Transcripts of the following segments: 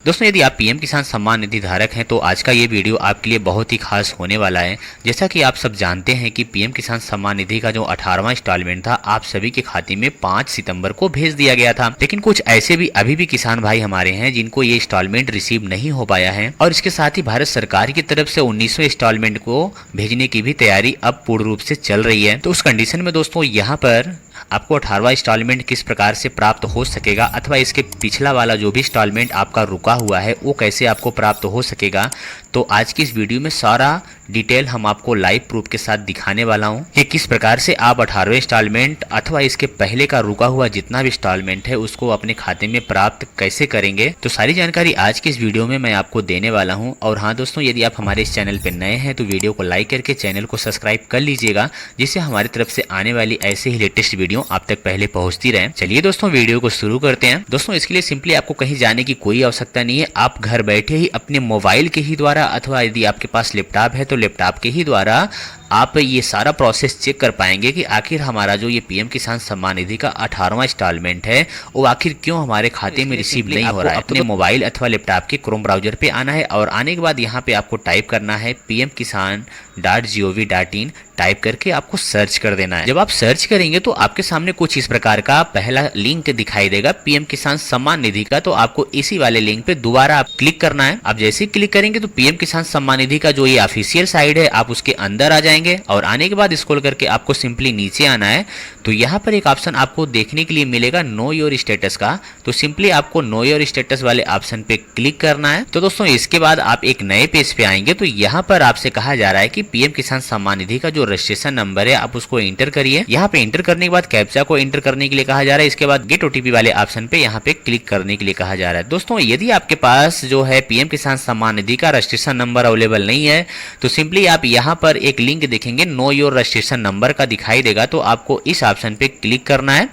दोस्तों, यदि आप पीएम किसान सम्मान निधि धारक हैं तो आज का ये वीडियो आपके लिए बहुत ही खास होने वाला है। जैसा कि आप सब जानते हैं कि पीएम किसान सम्मान निधि का जो 18वां इंस्टॉलमेंट था आप सभी के खाते में 5 सितंबर को भेज दिया गया था। लेकिन कुछ ऐसे भी अभी भी किसान भाई हमारे हैं जिनको ये इंस्टॉलमेंट रिसीव नहीं हो पाया है और इसके साथ ही भारत सरकार की तरफ से 19वें इंस्टॉलमेंट को भेजने की भी तैयारी अब पूर्ण रूप से चल रही है। तो उस कंडीशन में दोस्तों यहाँ पर आपको 18वां इंस्टॉलमेंट किस प्रकार से प्राप्त हो सकेगा अथवा इसके पिछला वाला जो भी इंस्टॉलमेंट आपका रुका हुआ है वो कैसे आपको प्राप्त हो सकेगा, तो आज की इस वीडियो में सारा डिटेल हम आपको लाइव प्रूफ के साथ दिखाने वाला हूं कि किस प्रकार से आप 18वें इंस्टॉलमेंट अथवा इसके पहले का रुका हुआ जितना भी इंस्टॉलमेंट है उसको अपने खाते में प्राप्त कैसे करेंगे। तो सारी जानकारी आज की इस वीडियो में मैं आपको देने वाला हूं। और हाँ दोस्तों, यदि आप हमारे इस चैनल पर नए हैं तो वीडियो को लाइक करके चैनल को सब्सक्राइब कर लीजिएगा, जिससे हमारी तरफ से आने वाली ऐसे ही लेटेस्ट वीडियो आप तक पहले पहुंचती रहे। चलिए दोस्तों, वीडियो को शुरू करते हैं। दोस्तों, इसके लिए सिंपली आपको कहीं जाने की कोई आवश्यकता नहीं है। आप घर बैठे ही अपने मोबाइल के ही द्वारा अथवा यदि आपके पास लैपटॉप है तो लैपटॉप के ही द्वारा आप ये सारा प्रोसेस चेक कर पाएंगे कि आखिर हमारा जो ये पीएम किसान सम्मान निधि का 18वां इंस्टॉलमेंट है वो आखिर क्यों हमारे खाते में रिसीव नहीं हो रहा है। अपने मोबाइल अथवा लैपटॉप के क्रोम ब्राउजर पे आना है और आने के बाद यहाँ पे आपको टाइप करना है pmkisan.gov.in। टाइप करके आपको सर्च कर देना है। जब आप सर्च करेंगे तो आपके सामने कुछ इस प्रकार का पहला लिंक दिखाई देगा पीएम किसान सम्मान निधि का। तो आपको इसी वाले लिंक पे दोबारा आप क्लिक करना है। आप जैसे ही क्लिक करेंगे तो पीएम किसान सम्मान निधि का जो ये ऑफिशियल साइट है आप उसके अंदर आ जाएंगे और आने के बाद स्क्रॉल करके आपको सिंपली नीचे आना है। तो यहाँ पर एक ऑप्शन आपको देखने के लिए मिलेगा नो योर स्टेटस का। तो सिंपली आपको नो योर स्टेटस वाले ऑप्शन पे क्लिक करना है। तो दोस्तों, इसके बाद आप एक नए पेज पे आएंगे तो यहाँ पर आपसे कहा जा रहा है कि पीएम किसान सम्मान निधि का जो रजिस्ट्रेशन नंबर है आप उसको एंटर करिए। यहाँ पे एंटर करने के बाद कैप्चा को एंटर करने के लिए कहा जा रहा है। इसके बाद गेट ओटीपी वाले ऑप्शन पे यहाँ पे क्लिक करने के लिए कहा जा रहा है। दोस्तों, यदि आपके पास जो है पीएम किसान सम्मान निधि का रजिस्ट्रेशन नंबर अवेलेबल नहीं है तो सिंपली आप यहाँ पर एक लिंक देखेंगे नो योर रजिस्ट्रेशन नंबर का दिखाई देगा। तो आपको इस ऑप्शन पे क्लिक करना है।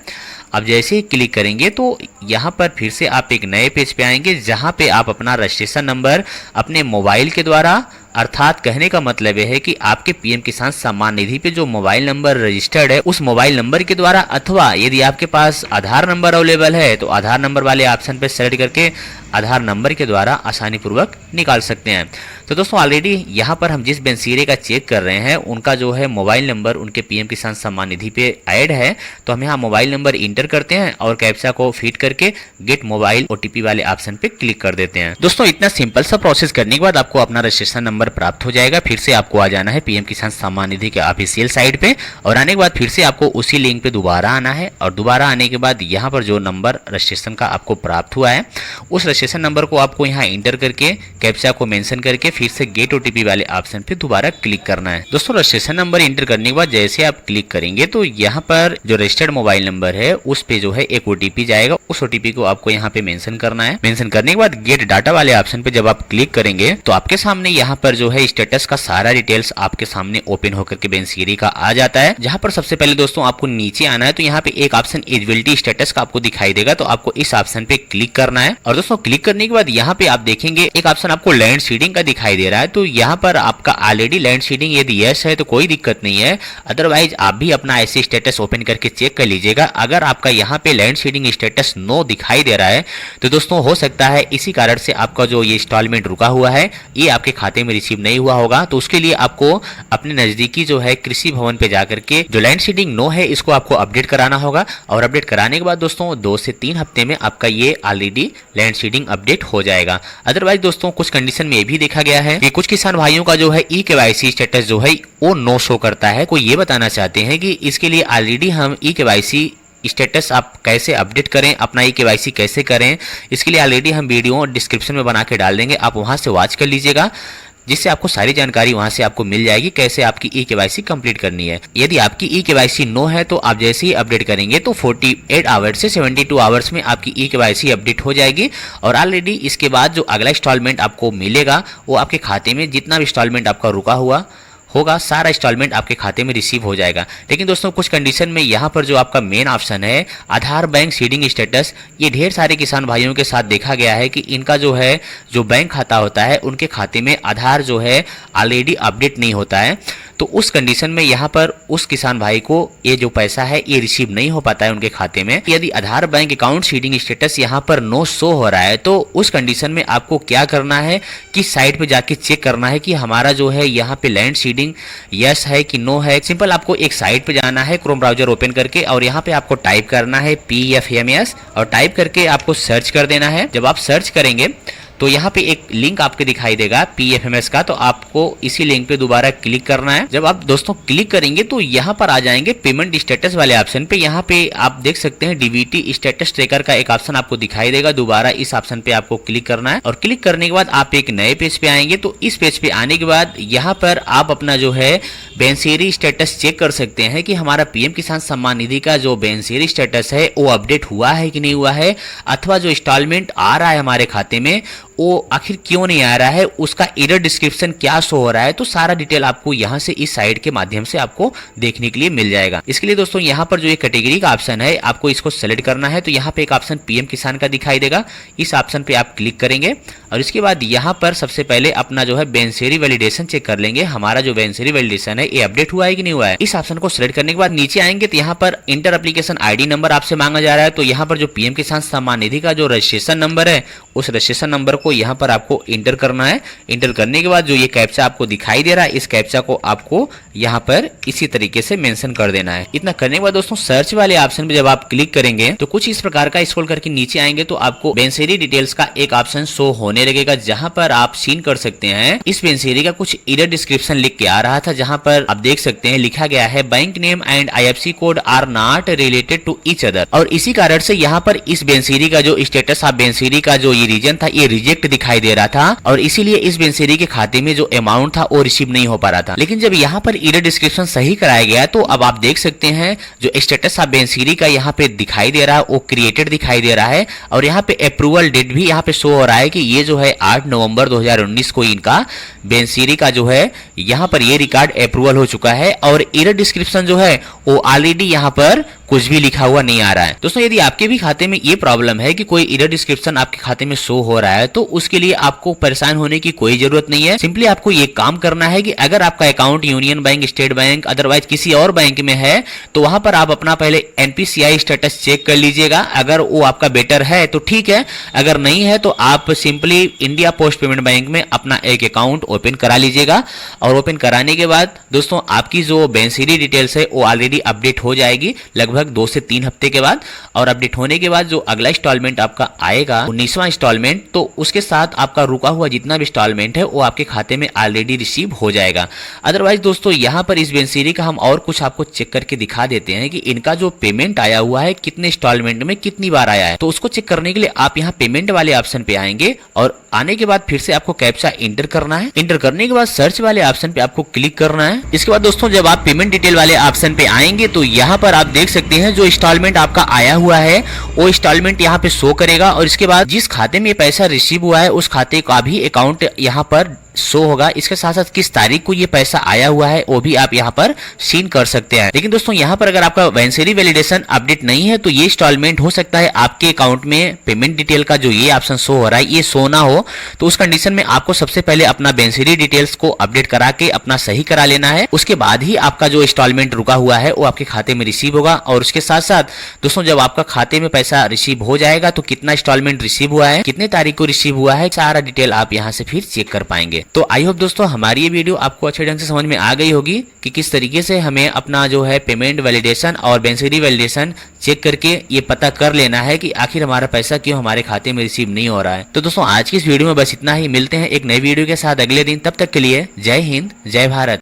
अब जैसे ही क्लिक करेंगे तो यहाँ पर फिर से आप एक नए पेज पे आएंगे जहाँ पे आप अपना रजिस्ट्रेशन नंबर अपने मोबाइल के द्वारा, अर्थात कहने का मतलब यह है कि आपके पीएम किसान सम्मान निधि पे जो मोबाइल नंबर रजिस्टर्ड है उस मोबाइल नंबर के द्वारा, अथवा यदि आपके पास आधार नंबर अवेलेबल है तो आधार नंबर वाले ऑप्शन पे सेलेक्ट करके आधार नंबर के द्वारा आसानी पूर्वक निकाल सकते हैं। तो दोस्तों, ऑलरेडी यहाँ पर हम जिस बेनिफिशियरी का चेक कर रहे हैं उनका जो है मोबाइल नंबर उनके पीएम किसान सम्मान निधि पे ऐड है। तो हम यहाँ मोबाइल नंबर इंटर करते हैं और कैप्चा को फीड करके गेट मोबाइल ओटीपी वाले ऑप्शन पे क्लिक कर देते हैं। दोस्तों, इतना सिंपल सा प्रोसेस करने के बाद आपको अपना रजिस्ट्रेशन नंबर प्राप्त हो जाएगा। फिर से आपको आ जाना है पीएम किसान सम्मान निधि के ऑफिशियल साइट पे और आने के बाद फिर से आपको उसी लिंक पे दोबारा आना है और दोबारा आने के बाद यहाँ पर जो नंबर रजिस्ट्रेशन का आपको प्राप्त हुआ है उस रजिस्ट्रेशन नंबर को आपको यहाँ इंटर करके कैप्चा को मेंशन करके फिर से गेट ओटीपी वाले ऑप्शन पे दोबारा क्लिक करना है। दोस्तों, रजिस्ट्रेशन नंबर इंटर करने के बाद जैसे आप क्लिक करेंगे तो यहाँ पर जो रजिस्टर्ड मोबाइल नंबर है उस पे जो है एक ओटीपी जाएगा। उस ओटीपी को आपको यहाँ पे मेंशन करना है। मेंशन करने के बाद गेट डाटा वाले ऑप्शन पे जब आप क्लिक करेंगे तो आपके सामने यहाँ पर जो है स्टेटस का सारा डिटेल्स आपके सामने ओपन होकर के बेनिफिशियरी का आ जाता है। जहां पर सबसे पहले दोस्तों आपको नीचे आना है तो यहाँ पे एक ऑप्शन एलिजिबिलिटी स्टेटस का आपको दिखाई देगा। तो आपको इस ऑप्शन पे क्लिक करना है और दोस्तों क्लिक करने के बाद यहाँ पे आप देखेंगे एक ऑप्शन आपको लैंड सीडिंग का दिखाई दे रहा है। तो यहाँ पर आपका ऑलरेडी लैंड सीडिंग यदि यस है तो कोई दिक्कत नहीं है, अदरवाइज आप भी अपना ऐसे स्टेटस ओपन करके चेक कर लीजिएगा। अगर आपका यहाँ पे लैंड सीडिंग स्टेटस नो दिखाई दे रहा है तो दोस्तों हो सकता है इसी कारण से आपका जो ये इंस्टॉलमेंट रुका हुआ है ये आपके खाते में रिसीव नहीं हुआ होगा। तो उसके लिए आपको अपने नजदीकी जो है कृषि भवन पे जाकर के जो लैंड सीडिंग नो है इसको आपको अपडेट कराना होगा और अपडेट कराने के बाद दोस्तों 2 से 3 हफ्ते में आपका ये ऑलरेडी लैंड सीडिंग अपडेट हो जाएगा। अदरवाइज दोस्तों कुछ कंडीशन में ये भी देखा गया है कि कुछ किसान भाइयों का जो है ई-केवाईसी स्टेटस जो है वो नो शो करता है। कोई ये बताना चाहते हैं कि इसके लिए ऑलरेडी हम ई-केवाईसी स्टेटस आप कैसे अपडेट करें, अपना ई-केवाईसी कैसे करें, इसके लिए ऑलरेडी हम वीडियो डिस्क्रिप्शन में बना के डाल देंगे, आप वहां से वॉच कर लीजिएगा, जिससे आपको सारी जानकारी वहां से आपको मिल जाएगी कैसे आपकी ई-केवाईसी कंप्लीट करनी है। यदि आपकी ई-केवाईसी नो है तो आप जैसे ही अपडेट करेंगे तो 48 आवर्स से 72 आवर्स में आपकी ई-केवाईसी अपडेट हो जाएगी और ऑलरेडी इसके बाद जो अगला इंस्टॉलमेंट आपको मिलेगा वो आपके खाते में जितना भी इंस्टॉलमेंट आपका रुका हुआ होगा सारा इंस्टॉलमेंट आपके खाते में रिसीव हो जाएगा। लेकिन दोस्तों कुछ कंडीशन में यहाँ पर जो आपका मेन ऑप्शन है आधार बैंक सीडिंग स्टेटस, ये ढेर सारे किसान भाइयों के साथ देखा गया है कि इनका जो है जो बैंक खाता होता है उनके खाते में आधार जो है ऑलरेडी अपडेट नहीं होता है। तो उस कंडीशन में यहाँ पर उस किसान भाई को ये जो पैसा है ये रिसीव नहीं हो पाता है उनके खाते में। यदि आधार बैंक अकाउंट सीडिंग स्टेटस यहाँ पर नो शो हो रहा है तो उस कंडीशन में आपको क्या करना है कि साइट पे जाके चेक करना है कि हमारा जो है यहाँ पे लैंड सीडिंग यस है कि नो है। सिंपल आपको एक साइट पे जाना है क्रोम ब्राउजर ओपन करके और यहाँ पे आपको टाइप करना है PFMS और टाइप करके आपको सर्च कर देना है। जब आप सर्च करेंगे तो यहाँ पे एक लिंक आपके दिखाई देगा PFMS का, तो आपको इसी लिंक पे दोबारा क्लिक करना है। जब आप दोस्तों क्लिक करेंगे तो यहाँ पर आ जाएंगे पेमेंट स्टेटस वाले ऑप्शन पे। यहाँ पे आप देख सकते हैं DBT स्टेटस ट्रैकर का एक ऑप्शन आपको दिखाई देगा। दोबारा इस ऑप्शन पे आपको क्लिक करना है और क्लिक करने के बाद आप एक नए पेज पे आएंगे। तो इस पेज पे आने के बाद यहाँ पर आप अपना जो है बेनिफिशियरी स्टेटस चेक कर सकते हैं कि हमारा PM किसान सम्मान निधि का जो बेनिफिशियरी स्टेटस है वो अपडेट हुआ है कि नहीं हुआ है, अथवा जो इंस्टॉलमेंट आ रहा है हमारे खाते में वो आखिर क्यों नहीं आ रहा है, उसका एरर डिस्क्रिप्शन क्या शो हो रहा है। तो सारा डिटेल आपको यहाँ से इस साइट के माध्यम से आपको देखने के लिए मिल जाएगा। इसके लिए दोस्तों यहाँ पर जो ये कैटेगरी का ऑप्शन है आपको इसको सेलेक्ट करना है। तो यहाँ पे एक ऑप्शन PM किसान का दिखाई देगा, इस ऑप्शन पे आप क्लिक करेंगे और इसके बाद यहाँ पर सबसे पहले अपना जो है बेनिफिशियरी वैलिडेशन चेक कर लेंगे। हमारा जो बेनिफिशियरी वैलिडेशन है ये अपडेट हुआ है कि नहीं हुआ है। इस ऑप्शन को सेलेक्ट करने के बाद नीचे आएंगे तो यहाँ पर इंटर एप्लीकेशन ID नंबर आपसे मांगा जा रहा है। तो यहाँ पर जो PM किसान सम्मान निधि का जो रजिस्ट्रेशन नंबर है उस रजिस्ट्रेशन नंबर को यहाँ पर आपको इंटर करना है। इंटर करने के बाद जो ये कैप्चा आपको दिखाई दे रहा है इस कैप्चा को आपको यहाँ पर इसी तरीके से मेंशन कर देना है। इतना करने के बाद दोस्तों सर्च वाले ऑप्शन पे जब आप क्लिक करेंगे तो कुछ इस प्रकार का स्क्रॉल करके नीचे आएंगे तो आपको बेनिफिशियरी डिटेल्स का एक ऑप्शन शो होने लगेगा, जहां पर आप सीन कर सकते हैं इस बेनिफिशियरी का कुछ एरर डिस्क्रिप्शन लिख के आ रहा था, जहां पर आप देख सकते हैं लिखा गया है bank name and IFSC code are not related to each other. और इसी कारण से यहाँ पर इस बेनिफिशियरी का जो स्टेटस था, बेनिफिशियरी का जो ये रीजन था ये रिजेक्ट दिखाई दे रहा था और इसीलिए इस बेनिफिशियरी के खाते में जो अमाउंट था वो रिसीव नहीं हो पा रहा था। लेकिन जब यहाँ पर एरर डिस्क्रिप्शन सही कराया गया तो अब आप देख सकते हैं जो स्टेटस था बेनिफिशियरी का यहाँ पे दिखाई दे रहा है वो क्रिएटेड दिखाई दे रहा है और यहाँ पे अप्रूवल डेट भी यहाँ पे शो हो रहा है कि ये जो है 8 नवंबर 2019 को इनका बेनिफिशियरी का जो है यहाँ पर ये रिकॉर्ड अप्रूवल हो चुका है और एरर डिस्क्रिप्शन जो है वो ऑलरेडी यहाँ पर कुछ भी लिखा हुआ नहीं आ रहा है। दोस्तों यदि आपके भी खाते में ये प्रॉब्लम है कि कोई एरर डिस्क्रिप्शन आपके खाते में शो हो रहा है तो उसके लिए आपको परेशान होने की कोई जरूरत नहीं है। सिंपली आपको ये काम करना है कि अगर आपका account union bank, state bank, otherwise किसी और बैंक में है तो वहां पर आप अपना पहले NPCI स्टेटस चेक कर लीजिएगा। अगर वो आपका बेटर है तो ठीक है, अगर नहीं है तो आप simply India post payment bank में अपना एक अकाउंट ओपन करा लीजिएगा और ओपन कराने के बाद दोस्तों आपकी जो बेनिफिशियरी डिटेल्स है वो ऑलरेडी अपडेट हो जाएगी लगभग 2 से 3 हफ्ते के बाद। और अपडेट होने के बाद जो अगला इंस्टॉलमेंट आपका आएगा 19वां इंस्टॉलमेंट, तो उसके साथ आपका रुका हुआ जितना भी इंस्टॉलमेंट है वो आपके खाते में ऑलरेडी रिसीव हो जाएगा। अदरवाइज दोस्तों यहाँ पर इस बेनिफिशियरी का हम और कुछ आपको चेक करके दिखा देते हैं कि इनका जो पेमेंट आया हुआ है कितने इंस्टॉलमेंट में कितनी बार आया है। तो उसको चेक करने के लिए आप यहाँ पेमेंट वाले ऑप्शन पे आएंगे और आने के बाद फिर से आपको कैप्चा इंटर करना है। इंटर करने के बाद सर्च वाले ऑप्शन पे आपको क्लिक करना है। इसके बाद दोस्तों जब आप पेमेंट डिटेल वाले ऑप्शन पे आएंगे तो यहाँ पर आप देख सकते हैं जो इंस्टॉलमेंट आपका आया हुआ है वो इंस्टॉलमेंट यहाँ पे शो करेगा और इसके बाद जिस खाते में ये पैसा रिसीव हुआ है उस खाते का भी अकाउंट यहाँ पर शो होगा। इसके साथ साथ किस तारीख को ये पैसा आया हुआ है वो भी आप यहाँ पर सीन कर सकते हैं। लेकिन दोस्तों यहाँ पर अगर आपका बेनिफिशियरी वैलिडेशन अपडेट नहीं है तो ये इंस्टॉलमेंट हो सकता है आपके अकाउंट में पेमेंट डिटेल का जो ये ऑप्शन शो हो रहा है ये शो ना हो। तो उस कंडीशन में आपको सबसे पहले अपना बेनिफिशियरी डिटेल्स को अपडेट करा के अपना सही करा लेना है। उसके बाद ही आपका जो इंस्टॉलमेंट रुका हुआ है वो आपके खाते में रिसीव होगा। और उसके साथ साथ दोस्तों जब आपका खाते में पैसा रिसीव हो जाएगा तो कितना इंस्टॉलमेंट रिसीव हुआ है, कितने तारीख को रिसीव हुआ है, सारा डिटेल आप यहाँ से फिर चेक कर पाएंगे। तो आई होप दोस्तों हमारी ये वीडियो आपको अच्छे ढंग से समझ में आ गई होगी कि किस तरीके से हमें अपना जो है पेमेंट वैलिडेशन और बेनिफिशियरी वैलिडेशन चेक करके ये पता कर लेना है कि आखिर हमारा पैसा क्यों हमारे खाते में रिसीव नहीं हो रहा है। तो दोस्तों आज की इस वीडियो में बस इतना ही। मिलते हैं एक नई वीडियो के साथ अगले दिन। तब तक के लिए जय हिंद, जय भारत।